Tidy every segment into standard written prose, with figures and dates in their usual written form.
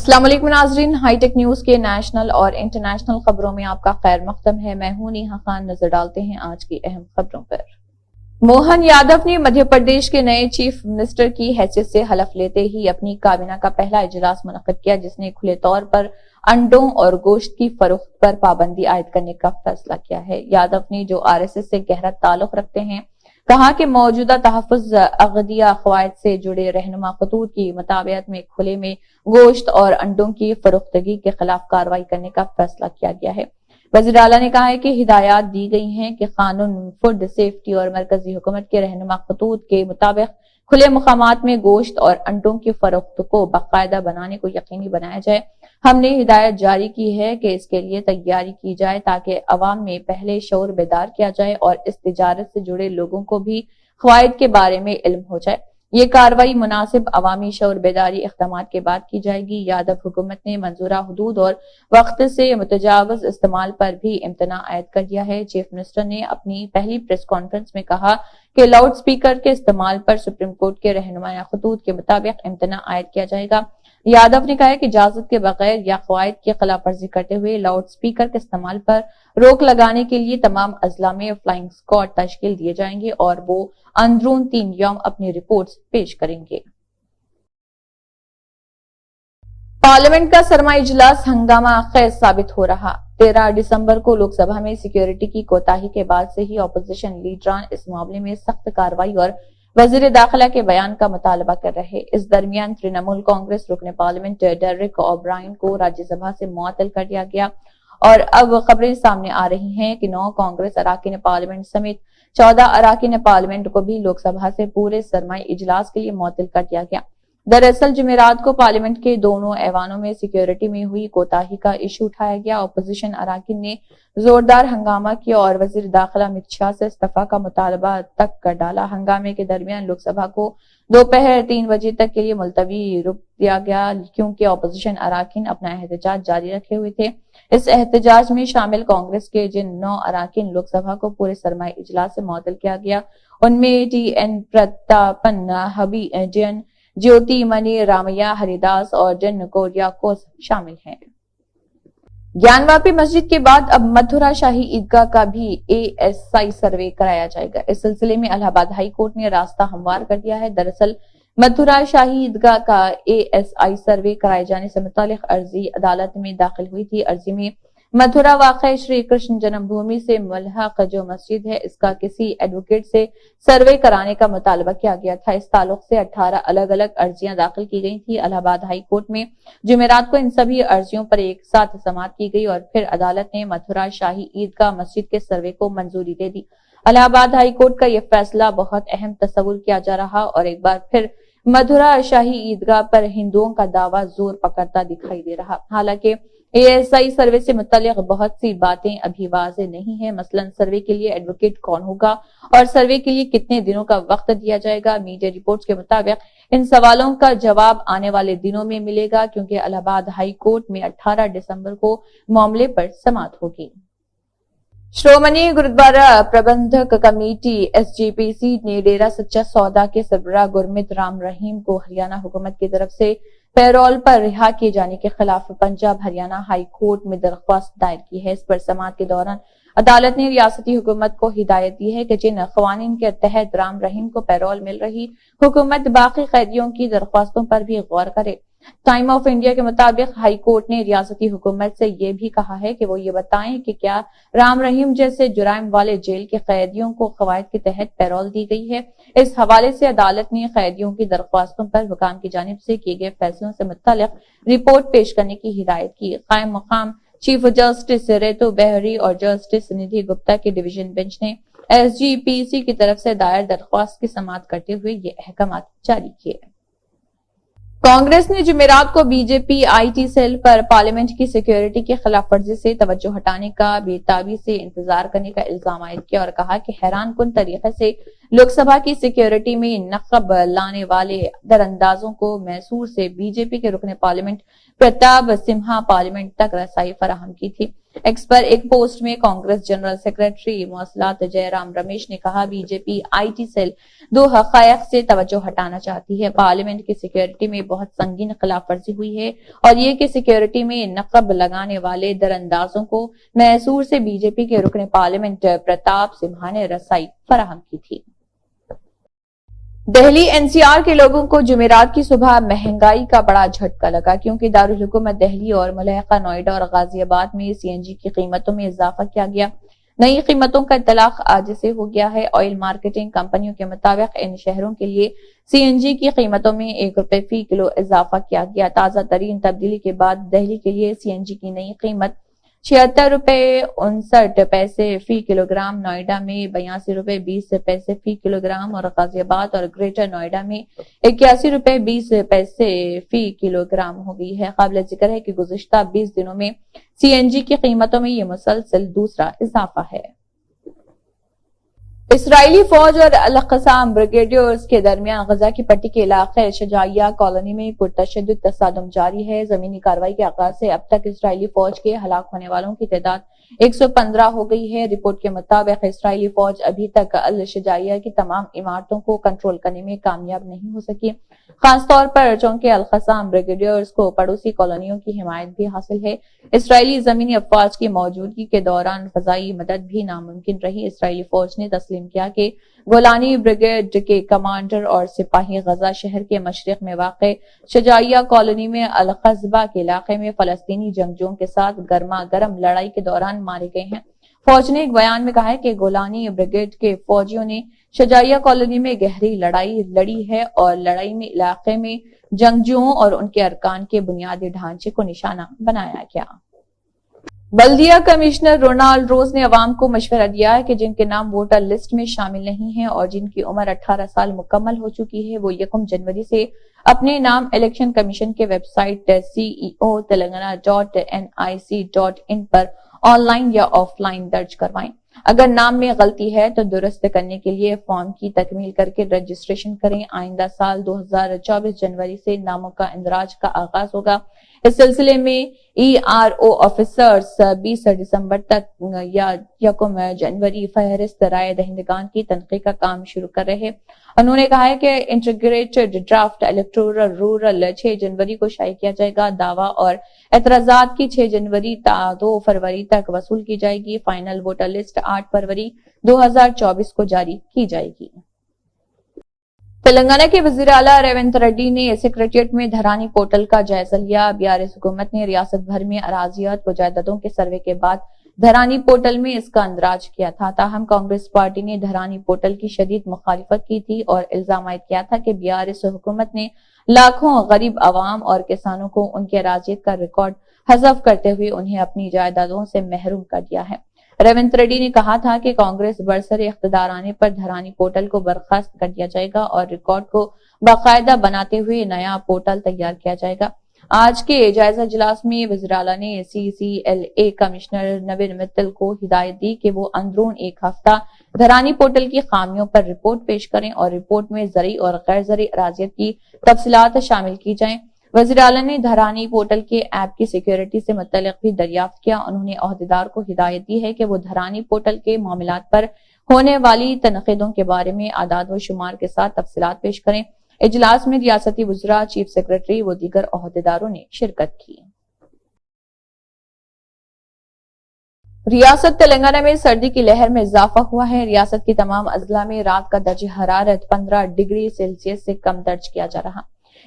अस्सलाम वालेकुम नाज़रीन, हाईटेक न्यूज के नेशनल और इंटरनेशनल खबरों में आपका खैर मक़दम है। मैं हूं नेहा खान। नजर डालते हैं आज की अहम खबरों पर। मोहन यादव ने मध्य प्रदेश के नए चीफ मिनिस्टर की हैसियत से हलफ लेते ही अपनी काबीना का पहला इजलास मुनक्किद किया, जिसने खुले तौर पर अंडों और गोश्त की फरोख्त पर पाबंदी आयद करने का फैसला किया है। यादव ने, जो आरएसएस से गहरा ताल्लुक रखते हैं, कहा कि मौजूदा तहफ़्फ़ुज़ अक़दिया क़वायद से जुड़े रहनुमा खतूत की मुताबियत में खुले में गोश्त और अंडों की फरोख्तगी के खिलाफ कार्रवाई करने का फैसला किया गया है। वज़ीर आला ने कहा है कि हिदायत दी गई हैं कि कानून, फूड सेफ्टी और मरकजी हुकूमत के रहनुमा खतूत के मुताबिक खुले मुकामात में गोश्त और अंडों की फरोख्त को बाकायदा बनाने को यकीनी बनाया जाए। हमने हिदायत जारी की है कि इसके लिए तैयारी की जाए ताकि अवाम में पहले शऊर बेदार किया जाए और इस तिजारत से जुड़े लोगों को भी क़वायद के बारे में इल्म हो जाए। ये कार्रवाई मुनासिब अवामी शऊर बेदारी इक़दामात के बाद की जाएगी। यादव हुकूमत ने मंजूरा हुदूद और वक्त से मुतजावज इस्तेमाल पर भी इम्तना आयद कर दिया है। चीफ मिनिस्टर ने अपनी पहली प्रेस कॉन्फ्रेंस में कहा कि लाउड स्पीकर के इस्तेमाल पर सुप्रीम कोर्ट के रहनुमा खतूत के मुताबिक इम्तना आयद किया जाएगा। यादव ने कहा कि इजाजत के बगैर या क़वायद की खिलाफ वर्जी करते हुए लाउड स्पीकर के इस्तेमाल पर रोक लगाने के लिए तमाम अजला में फ्लाइंग स्क्वाड तश्कील दिए जाएंगे और वो अंदरून 3 यौम अपनी रिपोर्ट्स पेश करेंगे। पार्लियामेंट का सरमा इजलास हंगामा खेज साबित हो रहा। 13 दिसंबर को लोकसभा में सिक्योरिटी की कोताही के बाद से ही अपोजिशन लीडरान इस मामले में सख्त कार्रवाई और वजीर दाखिला के बयान का मुतालबा कर रहे। इस दरमियान तृणमूल कांग्रेस रुकने पार्लियामेंट डेरेक ओब्रायन को राज्यसभा से मुअत्तल कर दिया गया और अब खबरें सामने आ रही हैं कि 9 कांग्रेस अराकीन पार्लियामेंट समेत 14 अराकीन पार्लियामेंट को भी लोकसभा से पूरे सरमाई इजलास के लिए मुअत्तल कर दिया गया। दरअसल जुमेरात को पार्लियामेंट के दोनों ऐवानों में सिक्योरिटी में हुई कोताही का इशू उठाया गया। अपोजिशन अराकीन ने जोरदार हंगामा किया और वजीर दाखिला अमित शाह से इस्तीफा का मुतालबा तक कर डाला। हंगामे के दरमियान लोकसभा को दोपहर 3 बजे तक के लिए मुलतवी रोक दिया गया, क्योंकि अपोजिशन अराकीन अपना एहतजाज जारी रखे हुए थे। इस एहतजाज में शामिल कांग्रेस के जिन 9 अराकीन लोकसभा को पूरे सरमाई इजलास से मुअत्तल किया गया, उनमें टीएन प्रतापन, हबी जैन, ज्योति मणि रामैया, हरिदास और जन कोरियाकोस शामिल हैं। ज्ञानवापी मस्जिद के बाद अब मथुरा शाही ईदगाह का भी एएसआई सर्वे कराया जाएगा। इस सिलसिले में इलाहाबाद हाई कोर्ट ने रास्ता हमवार कर दिया है। दरअसल मथुरा शाही ईदगाह का एएसआई सर्वे कराए जाने से मुतालिक अर्जी अदालत में दाखिल हुई थी। अर्जी में मथुरा वाक़ श्री कृष्ण जन्मभूमि से मुल्हक जो मस्जिद है, इसका किसी एडवोकेट से सर्वे कराने का मुतालबा किया गया था। इस ताल्लुक से 18 अलग अलग अर्जियां दाखिल की गई थी। इलाहाबाद हाई कोर्ट में जुमेरात को इन सभी अर्जियों पर एक साथ समाअत की गई और फिर अदालत ने मथुरा शाही ईदगाह मस्जिद के सर्वे को मंजूरी दे दी। इलाहाबाद हाई कोर्ट का यह फैसला बहुत अहम तस्वुर किया जा रहा और एक बार फिर मथुरा शाही ईदगाह पर हिंदुओं का दावा जोर पकड़ता दिखाई दे रहा। हालांकि एएसआई सर्वे से मुताल्लिक बहुत सी बातें अभी वाज़ेह नहीं है। मसलन सर्वे के लिए एडवोकेट कौन होगा और सर्वे के लिए कितने दिनों का वक्त दिया जाएगा। मीडिया रिपोर्ट्स के मुताबिक इन सवालों का जवाब आने वाले दिनों में मिलेगा, क्योंकि इलाहाबाद हाई कोर्ट में 18 दिसंबर को मामले पर समाअत होगी। श्रोमणी गुरुद्वारा प्रबंधक कमेटी एसजीपीसी ने डेरा सच्चा सौदा के सरबराह गुरमीत राम रहीम को हरियाणा हुकूमत की तरफ से पैरोल पर रिहा किए जाने के खिलाफ पंजाब हरियाणा हाई कोर्ट में दरख्वास्त दायर की है। इस पर समाअत के दौरान अदालत ने रियासती हुकूमत को हिदायत दी है कि जिन क़वानीन के तहत राम रहीम को पैरोल मिल रही, हुकूमत बाकी कैदियों की दरख्वास्तों पर भी गौर करे। टाइम ऑफ इंडिया के मुताबिक हाई कोर्ट ने रियासती हुकूमत से यह भी कहा है कि वो ये बताएं कि क्या राम रहीम जैसे जुराइम वाले जेल के कैदियों को क़वायद के तहत पैरोल दी गई है। इस हवाले से अदालत ने कैदियों की दरख्वास्तों पर हुकाम की जानिब से किए गए फैसलों से मुत्तलिक रिपोर्ट पेश करने की हिदायत की। कायम मकाम चीफ जस्टिस रेतु बहरी और जस्टिस निधि गुप्ता की डिवीजन बेंच ने एसजीपीसी की तरफ से दायर दरख्वास्त की समाअत करते हुए ये अहकामात जारी किए। कांग्रेस ने जुमेरात को बीजेपी आईटी सेल पर पार्लियामेंट की सिक्योरिटी की खिलाफ वर्जी से तवज्जो हटाने का बेताबी से इंतजार करने का इल्जाम आयद किया और कहा कि हैरान कुन तरीके से लोक सभा की सिक्योरिटी में नकब लाने वाले दरांदाजों को मैसूर से बीजेपी के रुकन पार्लियामेंट प्रताप सिम्हा पार्लियामेंट तक रसाई फराहम की थी। एक्स पर एक पोस्ट में कांग्रेस जनरल सेक्रेटरी मौसलात जयराम रमेश ने कहा, बीजेपी आईटी सेल दो हकायक से तवज्जो हटाना चाहती है। पार्लियामेंट की सिक्योरिटी में बहुत संगीन खिलाफ वर्जी हुई है और ये कि सिक्योरिटी में नकब लगाने वाले दरांदाजों को मैसूर से बीजेपी के रुकन पार्लियामेंट प्रताप सिम्हा ने रसाई फराहम की थी। दिल्ली एनसीआर के लोगों को जुमेरात की सुबह महंगाई का बड़ा झटका लगा, क्योंकि दारुल हुकूमत दिल्ली और मुल्हिका नोएडा और गाजियाबाद में सीएनजी की कीमतों में इजाफा किया गया। नई कीमतों का इतलाक आज से हो गया है। ऑयल मार्केटिंग कंपनियों के मुताबिक इन शहरों के लिए सीएनजी की कीमतों में ₹1 फी किलो इजाफा किया गया। ताजा तरीन तब्दीली के बाद दिल्ली के लिए सीएनजी की नई कीमत ₹76.59 फी किलोग्राम, नोएडा में ₹82.20 फी किलोग्राम और गाजियाबाद और ग्रेटर नोएडा में ₹81.20 फी किलोग्राम हो गई है। काबिल जिक्र है कि गुज़िश्ता 20 दिनों में सीएनजी की कीमतों में ये मुसलसल दूसरा इजाफा है। इसराइली फौज और अल-क़साम ब्रिगेडियर्स के दरमियान गजा की पट्टी के इलाके शजाइया कॉलोनी में पुरतशद्दुद तसादुम जारी है। जमीनी कार्रवाई के आगाज से अब तक इसराइली फौज के हलाक होने वालों की तादाद 115 हो गई है। रिपोर्ट के मुताबिक इसराइली फौज अभी तक अल शजाइया की तमाम इमारतों को कंट्रोल करने में कामयाब नहीं हो सकी। खासतौर पर चूंकि अल-क़साम ब्रिगेडियर्स को पड़ोसी कॉलोनियों की हिमायत भी हासिल है, इसराइली जमीनी अफवाज की मौजूदगी के दौरान फजाई मदद भी नामुमकिन रही। इसराइली फौज ने तस्लीम किया कि गोलानी ब्रिगेड के कमांडर और सिपाही गजा शहर के मशरिक में वाक़ शजाइया कॉलोनी में अल-क़स्बा के इलाके में फलस्तीनी जंगजुओं के साथ गर्मा गर्म लड़ाई के दौरान मारे गए हैं। फौज ने एक बयान में कहा है कि गोलानी ब्रिगेड के फौजियों ने शजाइया कॉलोनी में गहरी लड़ाई लड़ी है और लड़ाई में इलाके में जंगजुओं और उनके अरकान के बुनियादी ढांचे को निशाना बनाया गया। बल्दिया कमिश्नर रोनाल्ड रोज ने अवाम को मशवरा दिया है कि जिनके नाम वोटर लिस्ट में शामिल नहीं है और जिनकी उम्र 18 साल मुकम्मल हो चुकी है, वो 1 जनवरी से अपने नाम इलेक्शन कमीशन के वेबसाइट ceo.telangana.nic.in पर ऑनलाइन या ऑफलाइन दर्ज करवाएं। अगर नाम में गलती है तो दुरुस्त करने के लिए फॉर्म की तकमील करके रजिस्ट्रेशन करें। आइंदा साल 2024 जनवरी से नामों का इंदराज का आगाज होगा। इस सिलसिले में ERO ऑफिसर्स 20 दिसंबर तक या 1 जनवरी फहरिस्त राय दहिंदगान की तनकीद का काम शुरू कर रहे। उन्होंने कहा है कि इंटीग्रेटेड ड्राफ्ट इलेक्टोरल रूल 6 जनवरी को शाये किया जाएगा। दावा और एतराजात की 6 जनवरी 2 फरवरी तक वसूल की जाएगी। फाइनल वोटर लिस्ट 8 फरवरी 2024 को जारी की जाएगी। तेलंगाना के वजीर आला रेवंत रेड्डी ने सेक्रेटेरिएट में धरानी पोर्टल का जायजा लिया। बीआरएस हुकूमत ने रियासत भर में अराजियात मुजाहिदों के सर्वे के बाद धरानी पोर्टल में इसका अंदराज किया था। ताहम कांग्रेस पार्टी ने धरानी पोर्टल की शदीद मुखालिफत की थी और इल्जाम आयद किया था कि बीआरएस हुकूमत ने लाखों गरीब अवाम और किसानों को उनके अराजियत का रिकॉर्ड हज़फ करते हुए उन्हें अपनी जायदादों से महरूम कर दिया है। रेवंत रेड्डी ने कहा था कि कांग्रेस बरसरे इख्तिदार आने पर धरानी पोर्टल को बर्खास्त कर दिया जाएगा और रिकॉर्ड को बाकायदा बनाते हुए नया पोर्टल तैयार किया जाएगा। आज के जायजा इजलास में वज़ीर आला ने CCLA कमिश्नर नवीन मित्तल को हिदायत दी कि वो अंदरून एक हफ्ता धरानी पोर्टल की खामियों पर रिपोर्ट पेश करें और रिपोर्ट में ज़रई और गैर ज़रई अराजियत की तफसीलात शामिल की जाएं। वज़ीर आला ने धरानी पोर्टल के ऐप की सिक्योरिटी से मुतल्लिक भी दरियाफ्त किया। उन्होंने अहदेदार को हिदायत दी है कि वो धरानी पोर्टल के मामलात पर होने वाली तनकीदों के बारे में आदाद व शुमार के साथ तफसीलात पेश करें। इजलास में रियासती वज़रा, चीफ सेक्रेटरी व दीगर अहदेदारों ने शिरकत की। रियासत तेलंगाना में सर्दी की लहर में इजाफा हुआ है। रियासत की तमाम अजला में रात का दर्ज हरारत 15 डिग्री सेल्सियस से कम दर्ज किया जा रहा।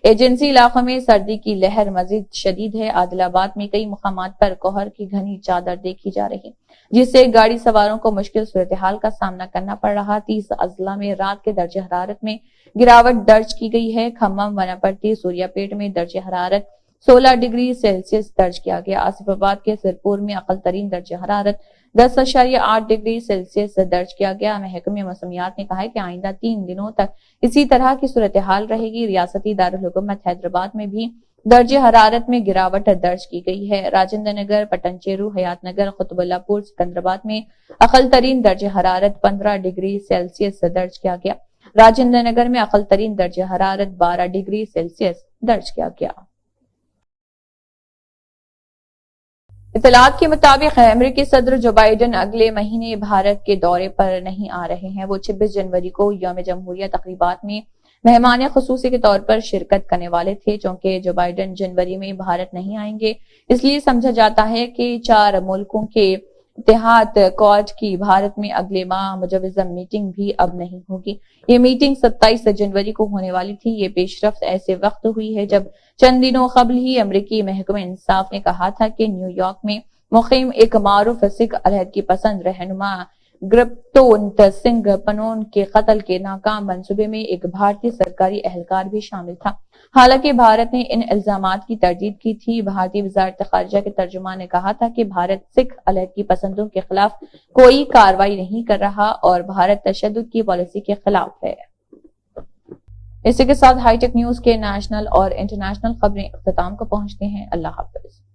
एजेंसी इलाकों में सर्दी की लहर मजीद शदीद है। आदिलाबाद में कई मुकामात पर कोहर की घनी चादर देखी जा रही, जिससे गाड़ी सवारों को मुश्किल सूरत हाल का सामना करना पड़ रहा। 30 अजला में रात के दर्ज हरारत में गिरावट दर्ज की गई है। खम्मम, वनापट्टी, सूर्यापेट में दर्ज हरारत 16 डिग्री सेल्सियस दर्ज किया गया। आसिफाबाद के सिरपुर में अकल तरीन दर्ज हरारत 10.8 डिग्री सेल्सियस दर्ज किया गया। महकमे मौसमियात ने कहा है कि आइंदा 3 दिनों तक इसी तरह की सूरत हाल रहेगी। रियासती दारुल हुकूमत हैदराबाद में भी درجہ حرارت میں گراوٹ درج کی گئی ہے۔ راجندر نگر، پٹنچیرو، حیات نگر، قطب اللہ پور، سکندرآباد میں اقل ترین درجہ حرارت 15 ڈگری سیلسیس درج کیا گیا۔ راجندر نگر میں اقل ترین درجہ حرارت 12 ڈگری سیلسیس درج کیا گیا۔ اطلاعات کے مطابق امریکی صدر جو بائیڈن اگلے مہینے بھارت کے دورے پر نہیں آ رہے ہیں۔ وہ 26 جنوری کو یوم جمہوریہ تقریبات میں مہمان خصوصی کے طور پر شرکت کرنے والے تھے۔ چونکہ جو بائیڈن جنوری میں بھارت نہیں آئیں گے، اس لیے سمجھا جاتا ہے کہ 4 ملکوں کے اتحاد کوڈ کی بھارت میں اگلے ماہ مجوزہ میٹنگ بھی اب نہیں ہوگی۔ یہ میٹنگ 27 جنوری کو ہونے والی تھی۔ یہ پیش رفت ایسے وقت ہوئی ہے جب چند دنوں قبل ہی امریکی محکمہ انصاف نے کہا تھا کہ نیو یارک میں مقیم ایک معروف سکھ علیحدگی پسند رہنما گرپتونت سنگھ پنون کے قتل کے ناکام منصوبے میں ایک بھارتی سرکاری اہلکار بھی شامل تھا۔ حالانکہ بھارت نے ان الزامات کی تردید کی تھی۔ بھارتی وزارت خارجہ کے ترجمان نے کہا تھا کہ بھارت سکھ علیحدگی پسندوں کے خلاف کوئی کارروائی نہیں کر رہا اور بھارت تشدد کی پالیسی کے خلاف ہے۔ اسی کے ساتھ ہائی ٹیک نیوز کے نیشنل اور انٹرنیشنل خبریں اختتام کو پہنچتی ہیں۔ اللہ حافظ۔